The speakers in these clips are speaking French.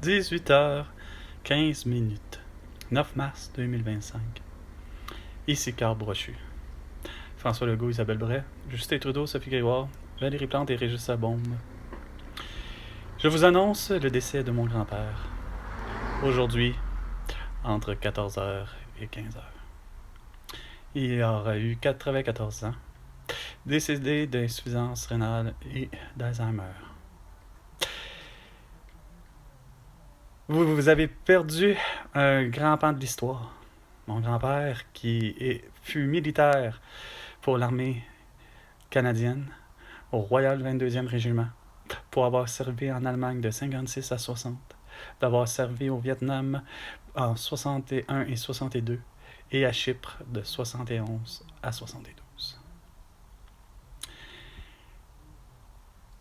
18h15, 9 mars 2025. Ici Carl Brochu. François Legault, Isabelle Bray, Justin Trudeau, Sophie Grégoire, Valérie Plante et Régis Sabombe. Je vous annonce le décès de mon grand-père. Aujourd'hui, entre 14h et 15h. Il aura eu 94 ans, décédé d'insuffisance rénale et d'Alzheimer. Vous avez perdu un grand pan de l'histoire. Mon grand-père, fut militaire pour l'armée canadienne, au Royal 22e Régiment, pour avoir servi en Allemagne de 56 à 60, d'avoir servi au Vietnam en 61 et 62, et à Chypre de 71 à 72.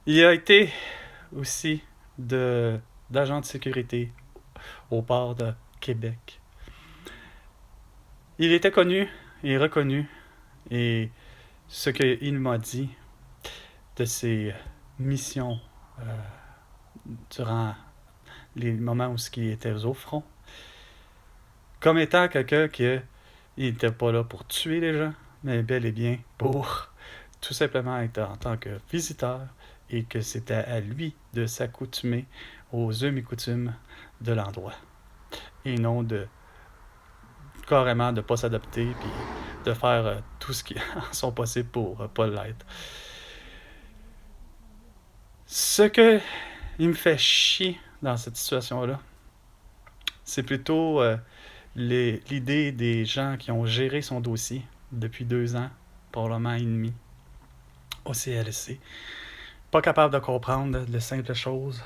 Il a été aussi d'agent de sécurité au port de Québec. Il était connu et reconnu, et ce qu'il m'a dit de ses missions durant les moments où il était au front, comme étant quelqu'un qui n'était pas là pour tuer les gens, mais bel et bien pour tout simplement être en tant que visiteur, et que c'était à lui de s'accoutumer aux us et coutumes de l'endroit, et non carrément de ne pas s'adapter puis de faire tout ce qui est en son possible pour pas l'être. Ce que il me fait chier dans cette situation-là, c'est plutôt l'idée des gens qui ont géré son dossier depuis 2 ans, probablement et demi, au CLSC, pas capable de comprendre de simples choses,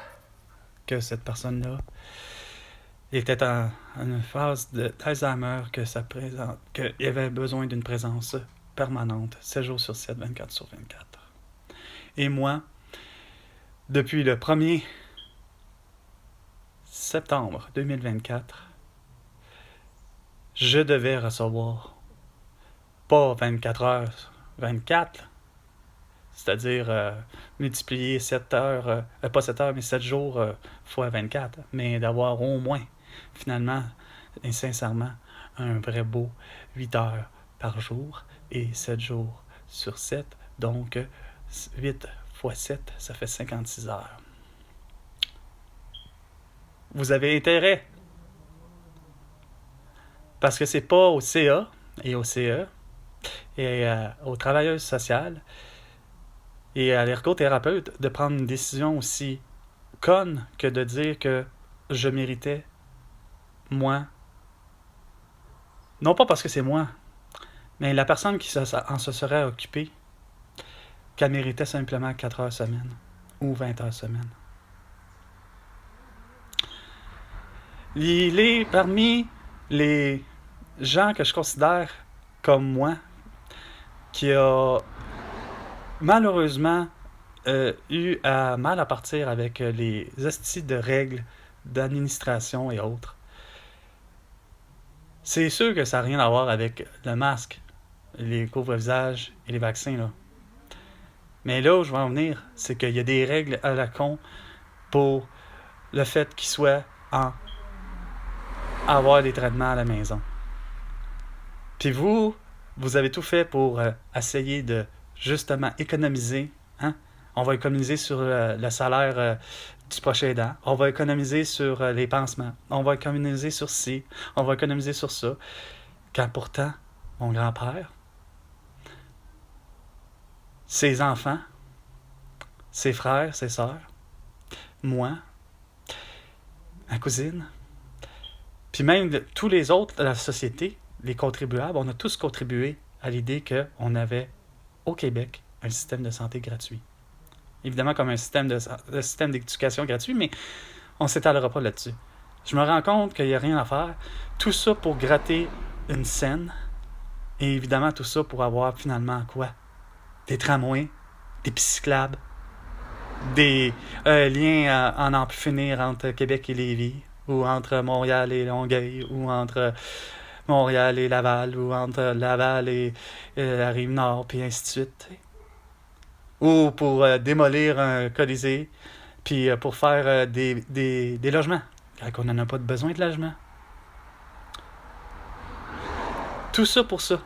que cette personne-là était en une phase d'Alzheimer, qu'il avait besoin d'une présence permanente, 7 jours sur 7, 24 sur 24. Et moi, depuis le 1er septembre 2024, je devais recevoir pas 24 heures 24, c'est-à-dire multiplier 7 heures, pas 7 heures, mais 7 jours fois 24, mais d'avoir au moins, finalement et sincèrement, un vrai beau 8 heures par jour et 7 jours sur 7, donc 8 fois 7, ça fait 56 heures. Vous avez intérêt, parce que c'est pas au CA et au CE et aux travailleuses sociales et à l'ergothérapeute de prendre une décision aussi conne que de dire que je méritais, moi, non pas parce que c'est moi, mais la personne qui en se serait occupée, qu'elle méritait simplement 4 heures semaine ou 20 heures semaine. Il est parmi les gens que je considère comme moi qui a malheureusement eu mal à partir avec les hosties de règles d'administration et autres. C'est sûr que ça n'a rien à voir avec le masque, les couvre-visages et les vaccins, là. Mais là où je veux en venir, c'est qu'il y a des règles à la con pour le fait qu'il soit avoir des traitements à la maison. Puis vous avez tout fait pour essayer de justement économiser. On va économiser sur le salaire du prochain aidant. On va économiser sur les pansements. On va économiser sur ci. On va économiser sur ça. Quand pourtant, mon grand-père, ses enfants, ses frères, ses sœurs, moi, ma cousine, puis même tous les autres de la société, les contribuables, on a tous contribué à l'idée qu'on avait au Québec un système de santé gratuit. Évidemment comme un système d'éducation gratuit, mais on ne s'étalera pas là-dessus. Je me rends compte qu'il n'y a rien à faire. Tout ça pour gratter une scène, et évidemment tout ça pour avoir finalement quoi? Des tramways, des pistes cyclables, des liens à n'en plus finir entre Québec et Lévis, ou entre Montréal et Longueuil, ou entre Montréal et Laval, ou entre Laval et la Rive-Nord, puis ainsi de suite. Ou pour démolir un Colisée, puis pour faire des logements, quand on n'en a pas de besoin de logement. Tout ça pour ça.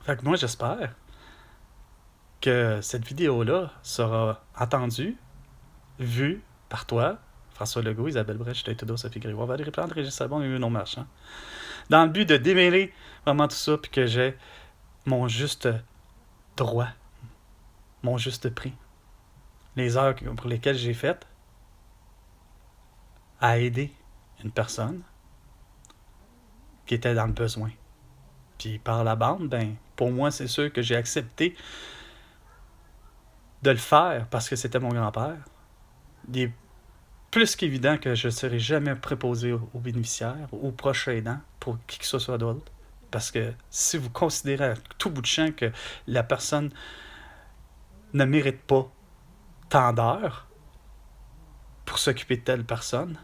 Fait que moi, j'espère que cette vidéo-là sera entendue, vue par toi, François Legault, Isabelle Brèche, Trudeau, Sophie Grégoire, Valérie Plante, Régis Sabon et Hugo Marchand, dans le but de démêler vraiment tout ça, puis que j'ai mon juste droit, mon juste prix, les heures pour lesquelles j'ai fait à aider une personne qui était dans le besoin. Puis par la bande, ben, pour moi, c'est sûr que j'ai accepté de le faire parce que c'était mon grand-père. Il est plus qu'évident que je ne serai jamais préposé aux bénéficiaires, aux proches aidants, pour qui que ce soit d'autre. Parce que si vous considérez à tout bout de champ que la personne ne mérite pas tant d'heures pour s'occuper de telle personne,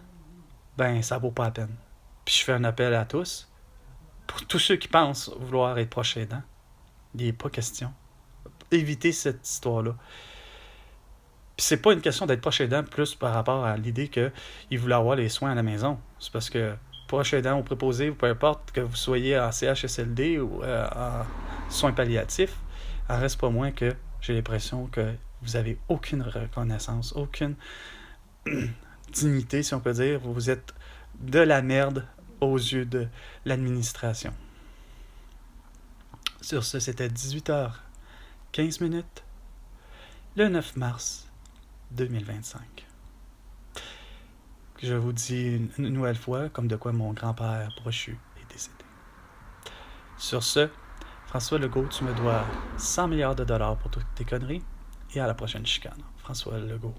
ben ça vaut pas la peine. Puis je fais un appel à tous, pour tous ceux qui pensent vouloir être proches aidants, il n'est pas question. Évitez cette histoire-là. Puis c'est pas une question d'être proche aidant plus par rapport à l'idée qu'il voulait avoir les soins à la maison. C'est parce que proche aidant ou préposé, ou peu importe que vous soyez en CHSLD ou en soins palliatifs, en reste pas moins que j'ai l'impression que vous avez aucune reconnaissance, aucune dignité, si on peut dire. Vous êtes de la merde aux yeux de l'administration. Sur ce, c'était 18h15, le 9 mars 2025. Je vous dis une nouvelle fois comme de quoi mon grand-père brochu est décédé. Sur ce, François Legault, tu me dois 100 milliards de dollars pour toutes tes conneries et à la prochaine chicane. François Legault.